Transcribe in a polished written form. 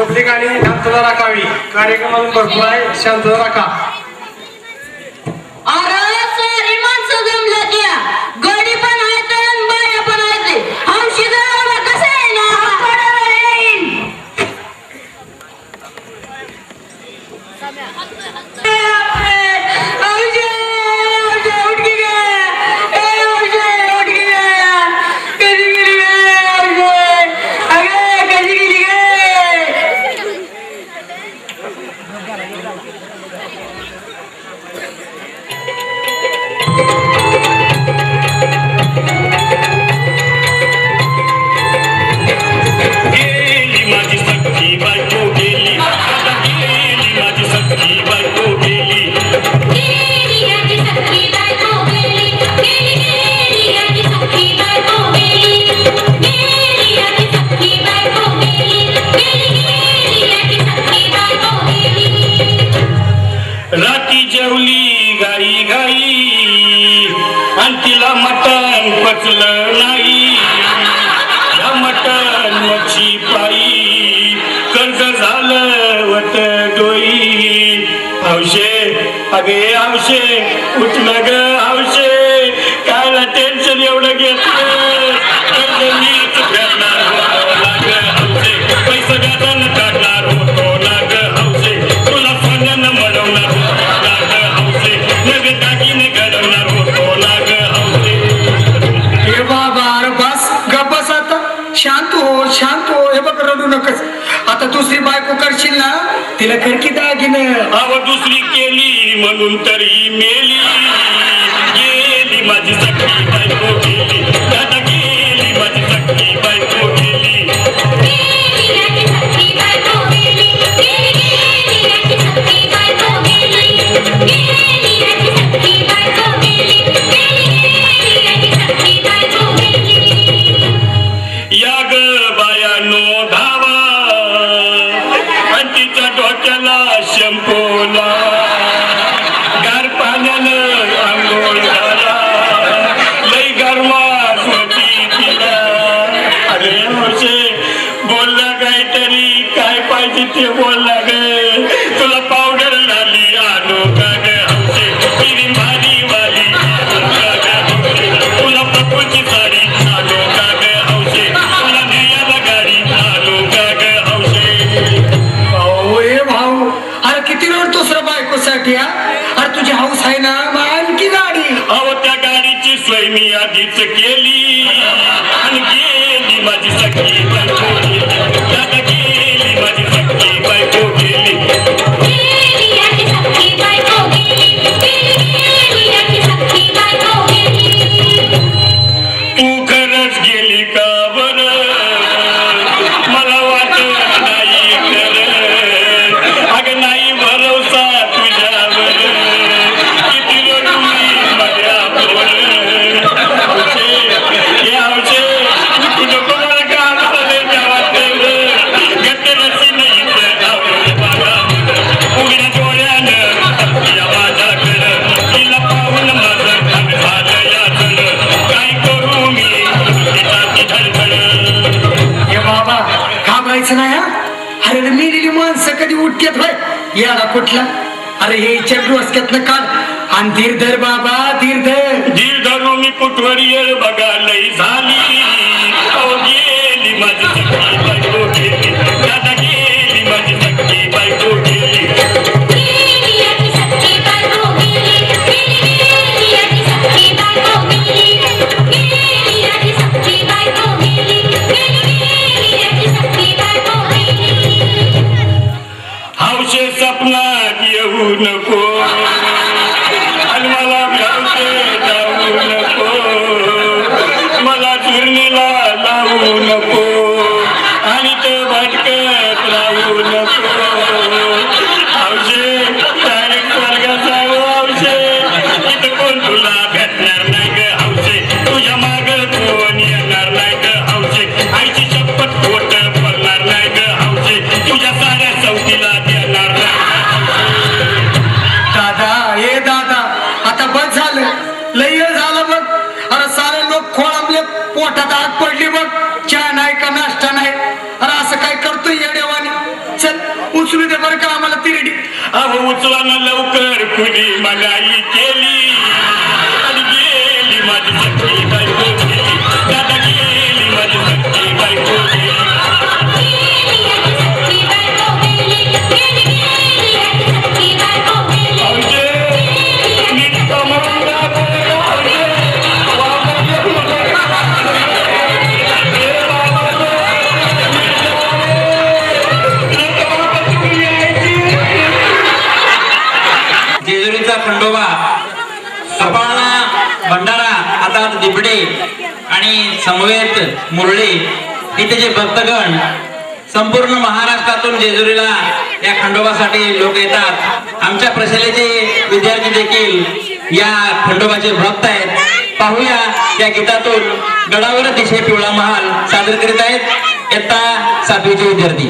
Public आणि शांतता राखावी. कार्यक्रमातून भरपूर आहे, शांतता राखा. अरे सारी माणसं जमल्या त्या गडी पण आहेत आणि बाया पण आहेत. हौशी जरा कसं आहे ना राती जेवली गाई गाई आणि तिला मटण पचलं नाही. या मटण मच्छी पायी कर्ज झालं वट डोई. हौशे अगे हौशे उठलं ग हौशे, कायला टेन्शन एवढं घेतलं. कर्ज मीच फेडणार होतो ना ग हौशे, पैसा व्याजानं काढणार होतो ना ग हौशे, तुला सोन्यानं मडवणार होतो ना ग हौशे, नवे दागिने घडवणार होतो ना ग हौशे. हे बाबा अरे बस गप बस आता, शांत हो शांत हो. हे बघ रडू नकस. आता दुसरी बायको करशील ना तिला खरकी दागिने. अव दुसरी केली म्हणून तरी मेली. गेली माझी सखी बायको गेली, दादा गेली माझी सखी बायको गेली. या ग बायानो धावा आणि तिच्या डोक्याला शंपोला, गार पाण्यानं आंघोळ झाला, लई गरमास होती तिला. अरे हौशे बोलला काहीतरी, काय पाहिजे ते बोलला ग. तुला पावडर लाली आणू का ग हौशे, पिरी भारी वाली आणू का ग हौशे, तुला पप्पूची साडी आणू का ग हौशे, तुला न्यायाला गाडी आणू का ग हौशे. भाऊ हे भाऊ अरे किती रडतोस रे बायकोसाठी. अरे तुझी हौस आहे ना मग आणखी गाडी. अहो त्या गाडीची सोय मी आधीच केली आणि गेली माझी सखी बायको गेली, दादा गेली माझी सखी बायको गेली. तू खरंच गेली का बरं, मला वाटत नाही खरं. अगं नाही भरोसा तुझ्यावर, किती रडू मी माझ्यावर. हौशे हे हौशे तू नको मला का आलं देवाचं, गट्टरसी नाही बघा उघड्या डोळ्यानं या माझ्याकडं, तिला पाहून माझं काम झालं याचं. काय करू मी तिची धडधड. हे बाबा घाबरायचं नाही हा. अरे मेलेली माणसं कधी उठतात भाई याला कुठला. अरे हे डोसक्यातनं काढ आणि धीर धर बाबा धीर धर. धीर धरू मी कुठवर येळ बघा लई झाली. अहो गेली माझी सखी बायको गेली, दादा गेली माझी सखी बायको गेली. हौशे सपनात येऊ नको आणि मला भ्यावते जाऊ नको, मला चुरणीला लावू नको आणि ते भटकत राहू नको. हौशे डायरेक्ट स्वर्गात जाऊ हौशे, इथं कोण तुला भेटणार नाही ग हौशे, तुझ्या माग कोण येणार नाही ग हौशे, आईची शपथ खोट पडणार नाही ग हौशे, तुझ्या साऱ्या चौकीला देणार नाही. दादा हे दादा आता बस झालं, लय झालं बघ. अरे सारे लोक खोळंबले, पोटात आग पडली बघ. चहा नाही का नाश्ता नाही. अरे असं काय करतोय अहो उचला ना लवकर कुणी मनाई केली आणि गेली माझी सख्खी बायको गेली. दादा गेली माझी सख्खी बायको गेली. भाऊजे, नीट कमवून द्या रे, भाऊजे. जेजुरीचा खंडोबा, कपाळा भंडारा, हातात दिबडे आणि समवेत मुरळी इथे जे भक्तगण संपूर्ण महाराष्ट्रातून जेजुरीला या खंडोबासाठी लोक येतात. आमच्या प्रशालेचे विद्यार्थी देखील या खंडोबाचे भक्त आहेत. पाहूया या गीतातून गडावर दिशे पिवळा महाल सादर करीत आहेत इयत्ता 7वीचे विद्यार्थी.